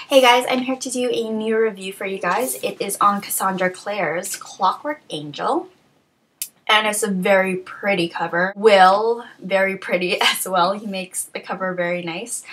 Hey guys, I'm here to do a new review for you guys. It is on Cassandra Clare's Clockwork Angel. And it's a very pretty cover. Will, very pretty as well. He makes the cover very nice.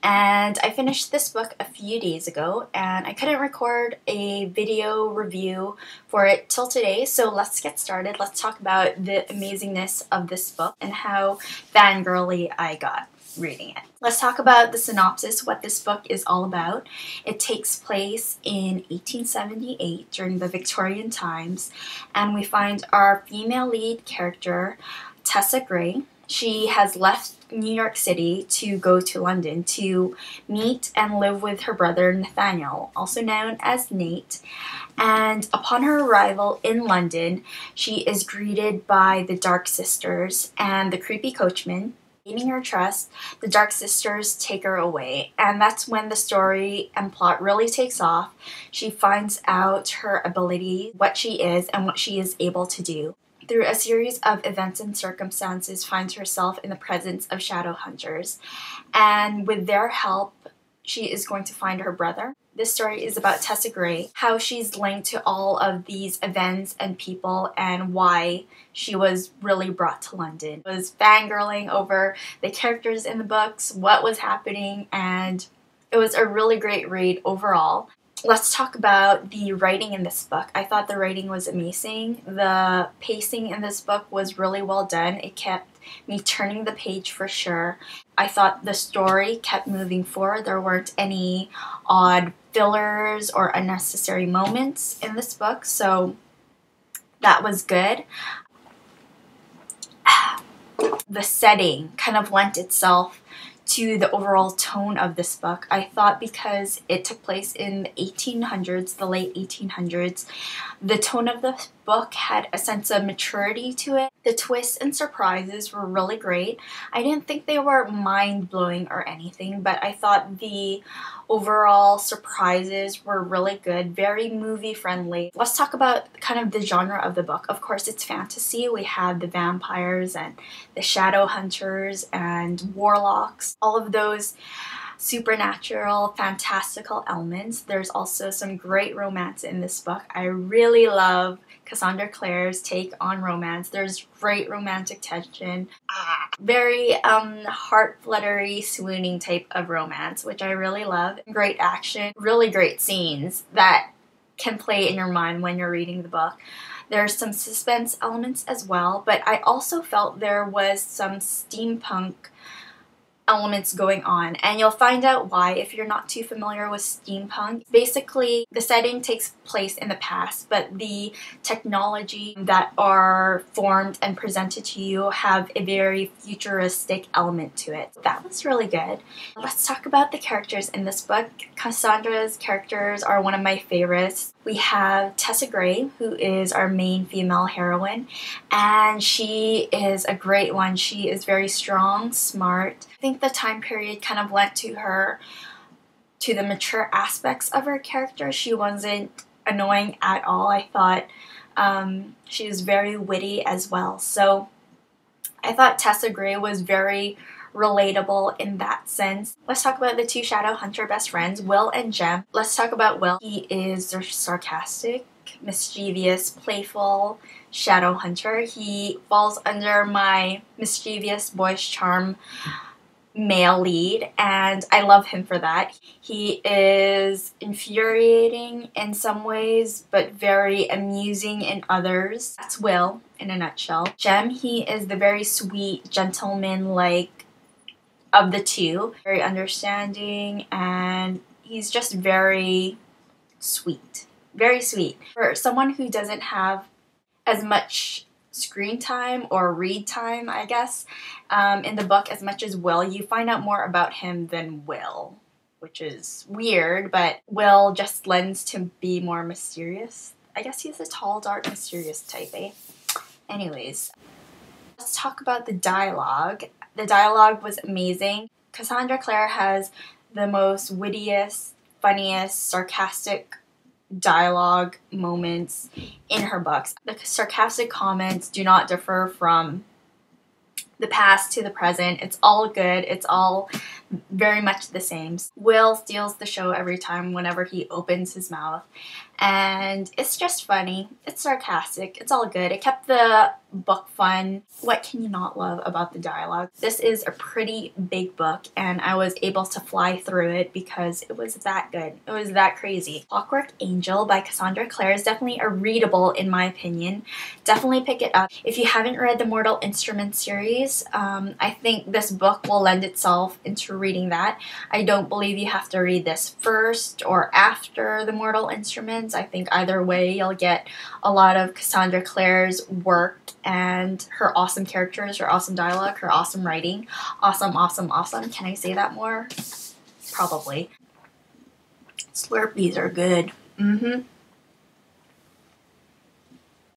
And I finished this book a few days ago and I couldn't record a video review for it till today, so let's get started. Let's talk about the amazingness of this book and how fangirly I got reading it. Let's talk about the synopsis, what this book is all about. It takes place in 1878 during the Victorian times, and we find our female lead character, Tessa Gray. She has left New York City to go to London to meet and live with her brother Nathaniel, also known as Nate. And upon her arrival in London, she is greeted by the Dark Sisters and the creepy coachman. Gaining her trust, the Dark Sisters take her away, and that's when the story and plot really takes off. She finds out her ability, what she is, and what she is able to do. Through a series of events and circumstances, finds herself in the presence of shadow hunters, and with their help, she is going to find her brother. This story is about Tessa Gray, how she's linked to all of these events and people, and why she was really brought to London. I was fangirling over the characters in the books, what was happening, and it was a really great read overall. Let's talk about the writing in this book. I thought the writing was amazing. The pacing in this book was really well done. It kept me turning the page for sure. I thought the story kept moving forward. There weren't any odd fillers or unnecessary moments in this book, so that was good. The setting kind of lent itself to the overall tone of this book. I thought because it took place in the 1800s, the late 1800s, the tone of the book had a sense of maturity to it. The twists and surprises were really great. I didn't think they were mind-blowing or anything, but I thought the overall surprises were really good, very movie-friendly. Let's talk about kind of the genre of the book. Of course, it's fantasy. We have the vampires and the shadow hunters and warlocks, all of those supernatural, fantastical elements. There's also some great romance in this book. I really love Cassandra Clare's take on romance. There's great romantic tension, very heart-fluttery, swooning type of romance, which I really love. Great action, really great scenes that can play in your mind when you're reading the book. There's some suspense elements as well, but I also felt there was some steampunk elements going on, and you'll find out why if you're not too familiar with steampunk. Basically, the setting takes place in the past, but the technology that are formed and presented to you have a very futuristic element to it. That was really good. Let's talk about the characters in this book. Cassandra's characters are one of my favorites. We have Tessa Gray, who is our main female heroine, and she is a great one. She is very strong, smart. I think the time period kind of lent to her, to the mature aspects of her character. She wasn't annoying at all. I thought she was very witty as well. So I thought Tessa Gray was very relatable in that sense. Let's talk about the two shadow hunter best friends, Will and Jem. Let's talk about Will. He is a sarcastic, mischievous, playful shadow hunter. He falls under my mischievous, boyish charm male lead, and I love him for that. He is infuriating in some ways, but very amusing in others. That's Will in a nutshell. Jem, he is the very sweet, gentleman-like of the two. Very understanding, and he's just very sweet. Very sweet. For someone who doesn't have as much screen time or read time, I guess, in the book as much as Will, you find out more about him than Will, which is weird, but Will just lends to be more mysterious. I guess he's a tall, dark, mysterious type, eh? Anyways, let's talk about the dialogue. The dialogue was amazing. Cassandra Clare has the most wittiest, funniest, sarcastic dialogue moments in her books. The sarcastic comments do not differ from the past to the present. It's all good. It's all very much the same. Will steals the show every time whenever he opens his mouth, and it's just funny. It's sarcastic. It's all good. It kept the book fun. What can you not love about the dialogue? This is a pretty big book, and I was able to fly through it because it was that good. It was that crazy. Clockwork Angel by Cassandra Clare is definitely a readable in my opinion. Definitely pick it up. If you haven't read the Mortal Instruments series, I think this book will lend itself into reading that. I don't believe you have to read this first or after the Mortal Instruments. I think either way you'll get a lot of Cassandra Clare's work and her awesome characters, her awesome dialogue, her awesome writing. Awesome, awesome, awesome. Can I say that more? Probably. Slurpees are good.